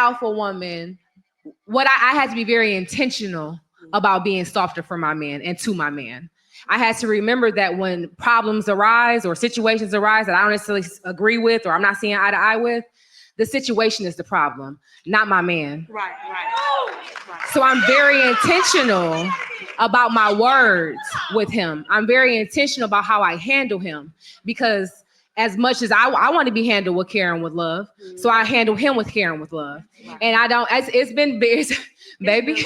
alpha woman, what I had to be very intentional about being softer for my man and to my man. I had to remember that when problems arise or situations arise that I don't necessarily agree with or I'm not seeing eye to eye with, the situation is the problem, not my man. Right. So I'm very intentional about my words with him. I'm very intentional about how I handle him, because as much as I want to be handled with care and with love, so I handle him with care and with love. And I don't, it's been, baby,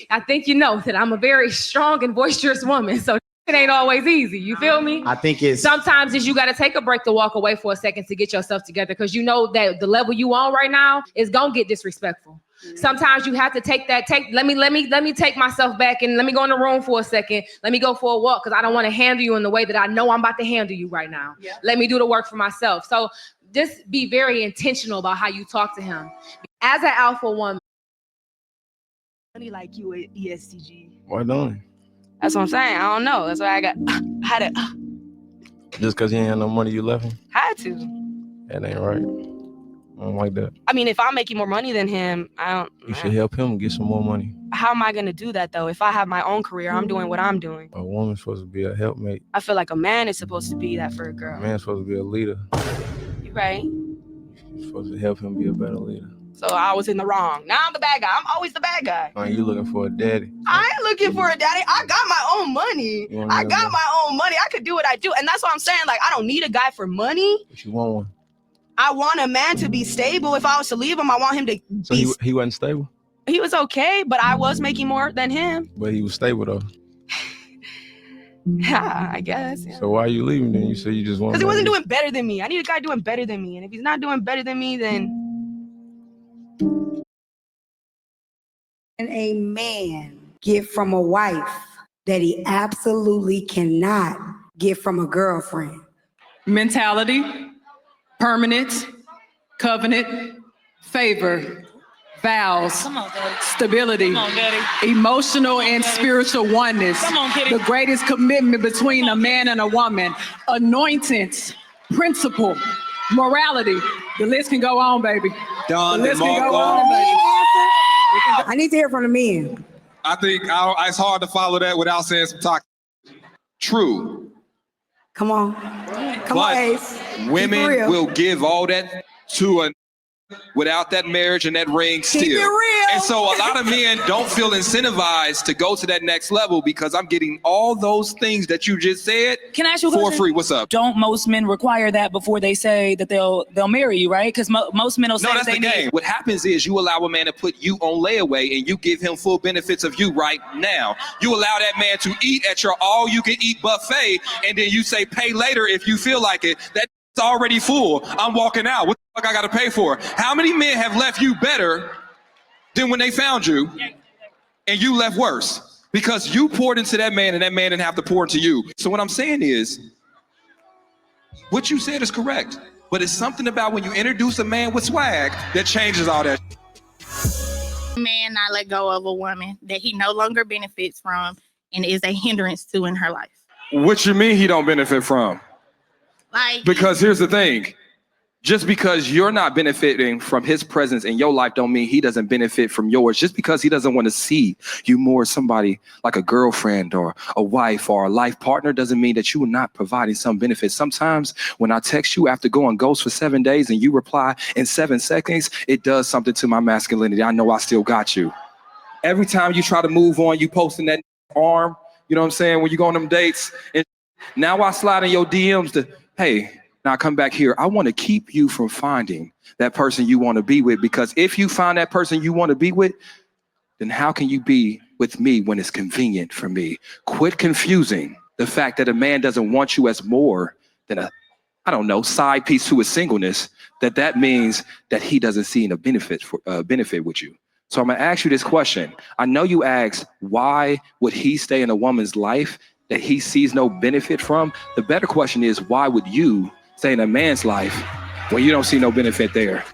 I think you know that I'm a very strong and boisterous woman. So it ain't always easy. You feel me? I think it's sometimes you got to take a break to walk away for a second to get yourself together, because you know that the level you on right now is gonna get disrespectful. Sometimes you have to let me take myself back and let me go in the room for a second. Let me go for a walk, because I don't want to handle you in the way that I know I'm about to handle you right now. Yeah. Let me do the work for myself. So just be very intentional about how you talk to him. As an alpha woman. Money like you at ESTG. Why don't you? That's what I'm saying. I don't know. That's why I had to. Just because you ain't had no money, you left him? Had to. That ain't right. I don't like that. I mean, if I'm making more money than him, You should help him get some more money. How am I going to do that, though? If I have my own career, I'm doing what I'm doing. A woman's supposed to be a helpmate. I feel like a man is supposed to be that for a girl. A man's supposed to be a leader. You're right. You're supposed to help him be a better leader. So I was in the wrong. Now I'm the bad guy. I'm always the bad guy. You looking for a daddy. I ain't looking for a daddy. I got my own money. I got my own money. I could do what I do. And that's what I'm saying. Like, I don't need a guy for money. But you want one. I want a man to be stable. If I was to leave him, I want him to so be... he wasn't stable? He was okay, but I was making more than him. But he was stable, though. Yeah, I guess. Yeah. So why are you leaving then? You said you just want... Because he wasn't doing better than me. I need a guy doing better than me. And if he's not doing better than me, then... And a man get from a wife that he absolutely cannot get from a girlfriend? Mentality, permanent, covenant, favor, vows, stability, emotional and spiritual oneness, the greatest commitment between a man and a woman, anointings, principle, morality. The list can go on, baby. Done. The list can go on, baby. I need to hear from the men. I think it's hard to follow that without saying some toxic. True. Come on. Come on, Ace. Women will give all that to a without that marriage and that ring still. Keep it real. And so a lot of men don't feel incentivized to go to that next level because I'm getting all those things that you just said. Can I ask you a for question? free? What's up? Don't most men require that before they say that they'll marry you, right? Because most men will say no, that's they the game. What happens is you allow a man to put you on layaway and you give him full benefits of you right now. You allow that man to eat at your all-you-can-eat buffet, and then you say pay later if you feel like it. That's already full. I'm walking out. What the fuck I got to pay for? How many men have left you better than when they found you and you left worse? Because you poured into that man and that man didn't have to pour into you. So what I'm saying is, what you said is correct, but it's something about when you introduce a man with swag that changes all that. Man not let go of a woman that he no longer benefits from and is a hindrance to in her life. What you mean he don't benefit from? Because here's the thing. Just because you're not benefiting from his presence in your life don't mean he doesn't benefit from yours. Just because he doesn't want to see you more as somebody like a girlfriend or a wife or a life partner doesn't mean that you are not providing some benefit. Sometimes when I text you after going ghost for 7 days and you reply in 7 seconds, it does something to my masculinity. I know I still got you. Every time you try to move on, you posting that arm, you know what I'm saying, when you go on them dates. And now I slide in your DMs to, hey, now come back here. I want to keep you from finding that person you want to be with, because if you find that person you want to be with, then how can you be with me when it's convenient for me? Quit confusing the fact that a man doesn't want you as more than a, I don't know, side piece to his singleness, that means that he doesn't see a benefit with you. So I'm going to ask you this question. I know you asked, why would he stay in a woman's life that he sees no benefit from? The better question is, why would you stay in a man's life when you don't see no benefit there?